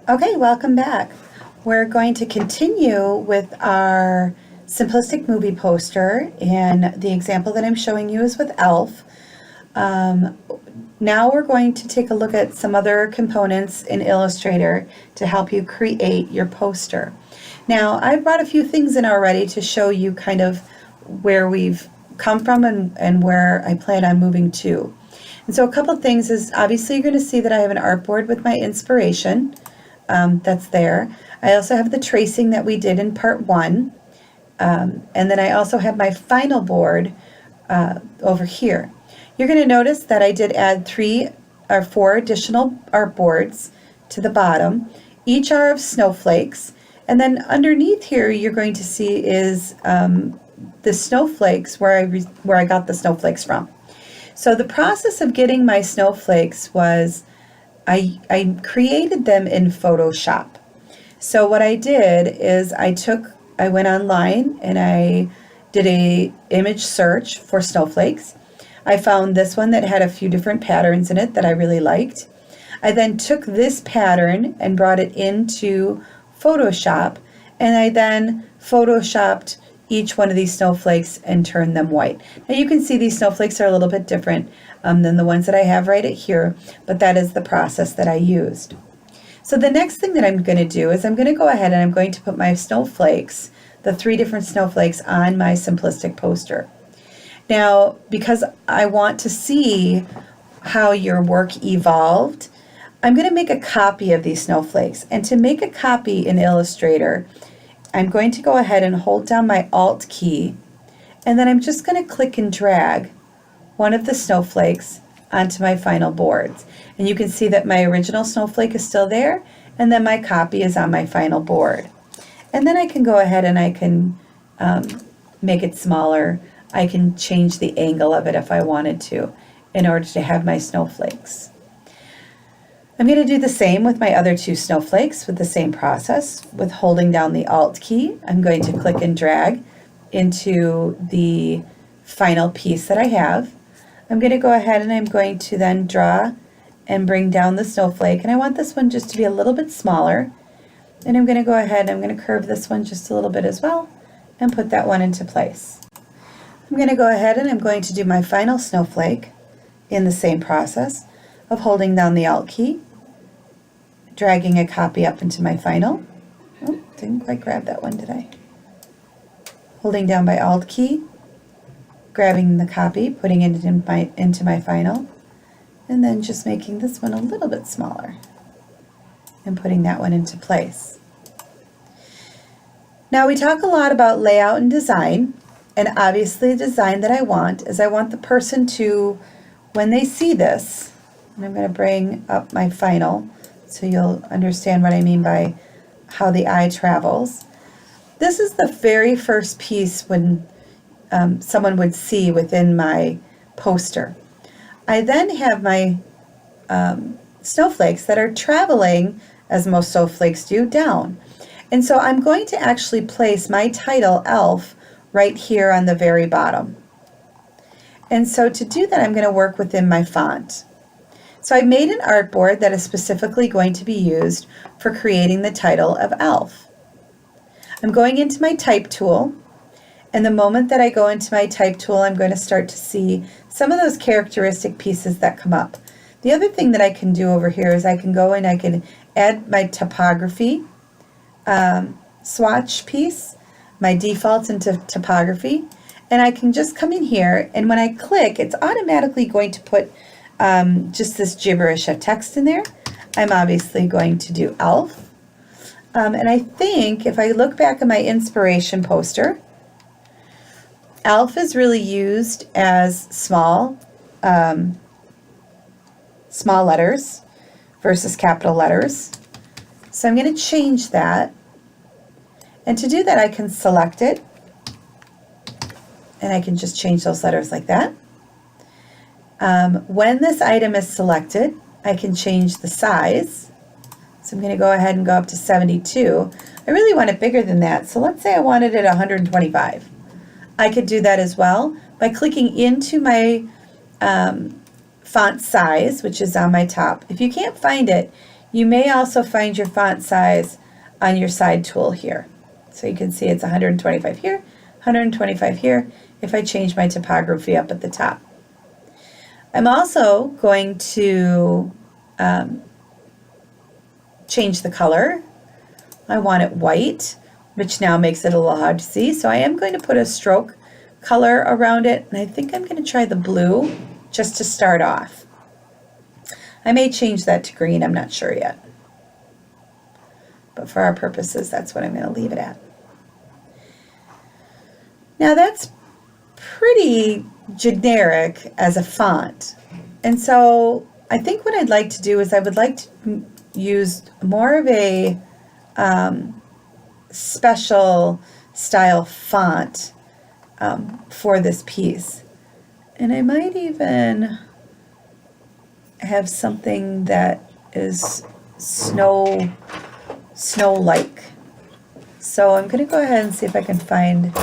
Okay, welcome back. We're going to continue with our simplistic movie poster, and the example that I'm showing you is with Elf. Um, Now we're going to take a look at some other components in Illustrator to help you create your poster. Now, I've brought a few things in already to show you kind of where we've come from and where I plan on moving to. And so a couple things is obviously you're going to see that I have an artboard with my inspiration. That's there. I also have the tracing that we did in part one. And then I also have my final board over here. You're going to notice that I did add 3 or 4 additional artboards to the bottom. Each are of snowflakes. And then underneath here, you're going to see is the snowflakes where I got the snowflakes from. So the process of getting my snowflakes was I created them in Photoshop. So what I did is I went online and I did a image search for snowflakes. I found this one that had a few different patterns in it that I really liked. I then took this pattern and brought it into Photoshop, and I then Photoshopped each one of these snowflakes and turned them white. Now you can see these snowflakes are a little bit different than the ones that I have right here, but that is the process that I used. So the next thing that I'm going to do is I'm going to go ahead and I'm going to put my snowflakes, the 3 different snowflakes, on my simplistic poster. Now, because I want to see how your work evolved, I'm going to make a copy of these snowflakes. And to make a copy in Illustrator, I'm going to go ahead and hold down my Alt key, and then I'm just going to click and drag one of the snowflakes onto my final boards. And you can see that my original snowflake is still there, and then my copy is on my final board. And then I can go ahead and I can make it smaller. I can change the angle of it if I wanted to in order to have my snowflakes. I'm going to do the same with my other 2 snowflakes with the same process. With holding down the Alt key, I'm going to click and drag into the final piece that I have. I'm going to go ahead and I'm going to then draw and bring down the snowflake, and I want this one just to be a little bit smaller. And I'm going to go ahead and I'm going to curve this one just a little bit as well and put that one into place. I'm going to go ahead and I'm going to do my final snowflake in the same process of holding down the Alt key, dragging a copy up into my final. Oh, didn't quite grab that one, did I? Holding down my Alt key, grabbing the copy, putting it into my final, and then just making this one a little bit smaller and putting that one into place. Now we talk a lot about layout and design, and obviously the design that I want is I want the person to, when they see this, and I'm going to bring up my final so you'll understand what I mean by how the eye travels. This is the very first piece when someone would see within my poster. I then have my snowflakes that are traveling, as most snowflakes do, down. And so I'm going to actually place my title, Elf, right here on the very bottom. And so to do that, I'm going to work within my font. So I made an artboard that is specifically going to be used for creating the title of Elf. I'm going into my type tool, and the moment that I go into my type tool, I'm going to start to see some of those characteristic pieces that come up. The other thing that I can do over here is I can go and I can add my typography swatch piece, my defaults into typography, and I can just come in here, and when I click, it's automatically going to put just this gibberish of text in there. I'm obviously going to do Elf. And I think if I look back at my inspiration poster, Elf is really used as small letters versus capital letters. So I'm going to change that. And to do that, I can select it, and I can just change those letters like that. When this item is selected, I can change the size. So I'm going to go ahead and go up to 72. I really want it bigger than that, so let's say I wanted it 125. I could do that as well by clicking into my font size, which is on my top. If you can't find it, You may also find your font size on your side tool here. So you can see it's 125 here, 125 here, if I change my typography up at the top. I'm also going to change the color. I want it white, which now makes it a little hard to see. So I am going to put a stroke color around it, and I think I'm going to try the blue just to start off. I may change that to green, I'm not sure yet. But for our purposes, that's what I'm going to leave it at. Now that's pretty generic as a font. And so I think what I'd like to do is I would like to use more of a special style font for this piece. And I might even have something that is snow-like. So I'm going to go ahead and see if I can find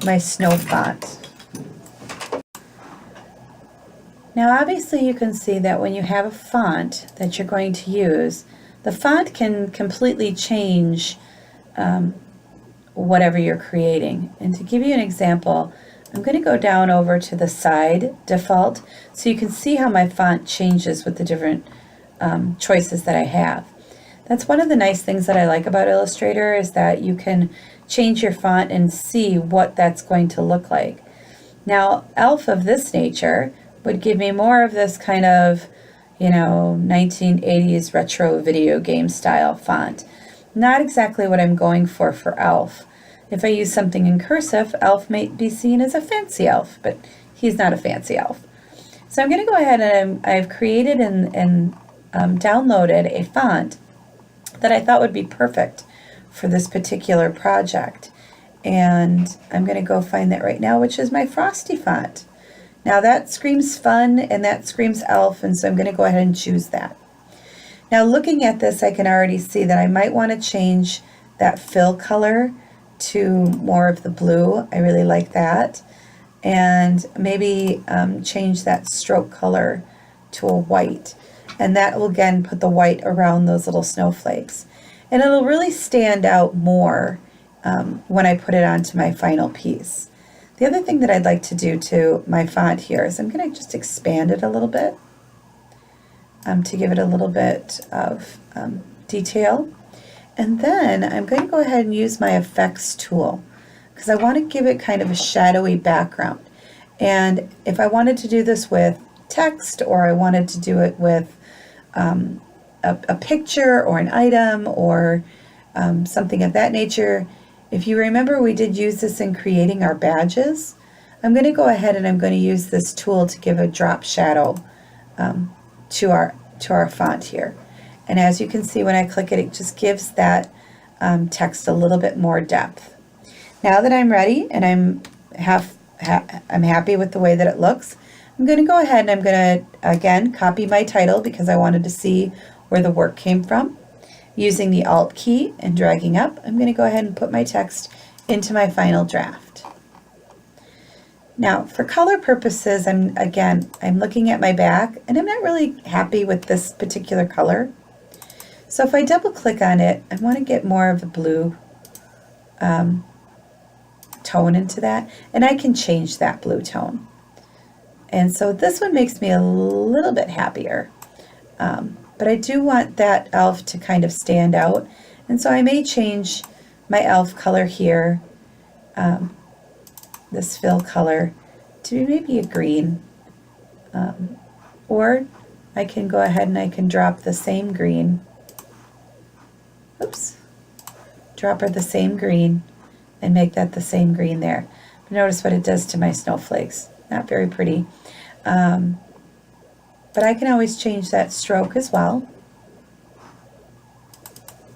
my snow font. Now obviously you can see that when you have a font that you're going to use, the font can completely change whatever you're creating. And to give you an example, I'm going to go down over to the side default so you can see how my font changes with the different choices that I have. That's one of the nice things that I like about Illustrator, is that you can change your font and see what that's going to look like. Now, Elf of this nature would give me more of this kind of, 1980s retro video game style font. Not exactly what I'm going for Elf. If I use something in cursive, Elf might be seen as a fancy elf, but he's not a fancy elf. So I'm going to go ahead and I've created and downloaded a font that I thought would be perfect for this particular project. And I'm going to go find that right now, which is my Frosty font. Now that screams fun and that screams elf, and so I'm going to go ahead and choose that. Now looking at this, I can already see that I might want to change that fill color to more of the blue. I really like that. And maybe change that stroke color to a white. And that will again put the white around those little snowflakes. And it'll really stand out more when I put it onto my final piece. The other thing that I'd like to do to my font here is I'm going to just expand it a little bit to give it a little bit of detail. And then I'm going to go ahead and use my effects tool because I want to give it kind of a shadowy background. And if I wanted to do this with text, or I wanted to do it with a picture or an item or something of that nature, if you remember, we did use this in creating our badges. I'm going to go ahead and I'm going to use this tool to give a drop shadow to our font here. And as you can see, when I click it, it just gives that text a little bit more depth. Now that I'm ready and I'm happy with the way that it looks, I'm going to go ahead and I'm going to again copy my title because I wanted to see where the work came from. Using the Alt key and dragging up, I'm going to go ahead and put my text into my final draft. Now, for color purposes, I'm looking at my back, and I'm not really happy with this particular color. So if I double click on it, I want to get more of the blue tone into that, and I can change that blue tone. And so this one makes me a little bit happier. But I do want that elf to kind of stand out, and so I may change my elf color here, this fill color, to maybe a green, or I can go ahead and I can drop the same green, drop her the same green and make that the same green there. But notice what it does to my snowflakes. Not very pretty. But I can always change that stroke as well.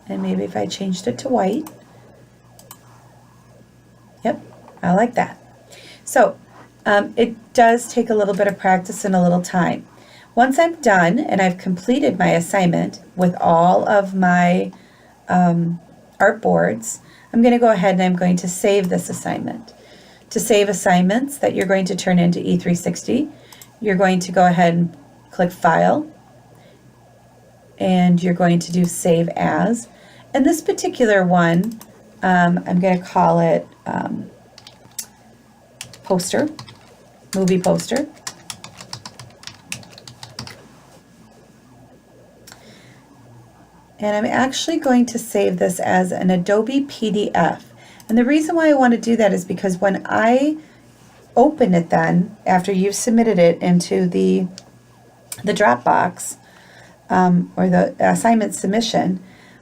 And maybe if I changed it to white. Yep, I like that. So it does take a little bit of practice and a little time. Once I'm done and I've completed my assignment with all of my artboards, I'm going to go ahead and I'm going to save this assignment. To save assignments that you're going to turn into E360, you're going to go ahead and click File, and you're going to do save as. And this particular one, I'm going to call it poster, movie poster. And I'm actually going to save this as an Adobe PDF. And the reason why I want to do that is because when I open it then, after you've submitted it into the Dropbox, or the assignment submission,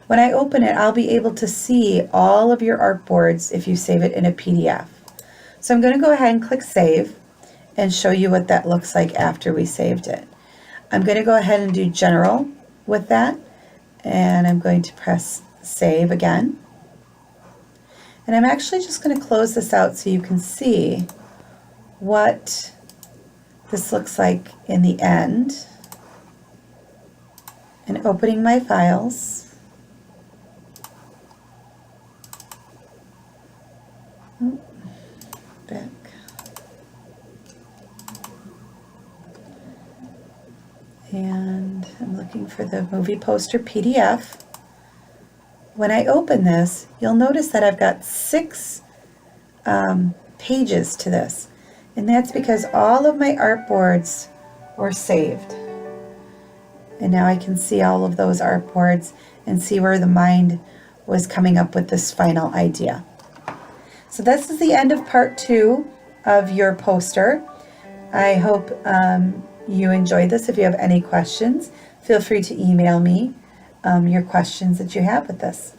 when I open it, I'll be able to see all of your artboards if you save it in a PDF. So I'm going to go ahead and click Save and show you what that looks like after we saved it. I'm going to go ahead and do General with that, and I'm going to press Save again. And I'm actually just going to close this out so you can see what this looks like in the end. And opening my files. Back. And I'm looking for the movie poster PDF. When I open this, you'll notice that I've got 6 pages to this. And that's because all of my artboards were saved. And now I can see all of those artboards and see where the mind was coming up with this final idea. So this is the end of part 2 of your poster. I hope you enjoyed this. If you have any questions, feel free to email me your questions that you have with this.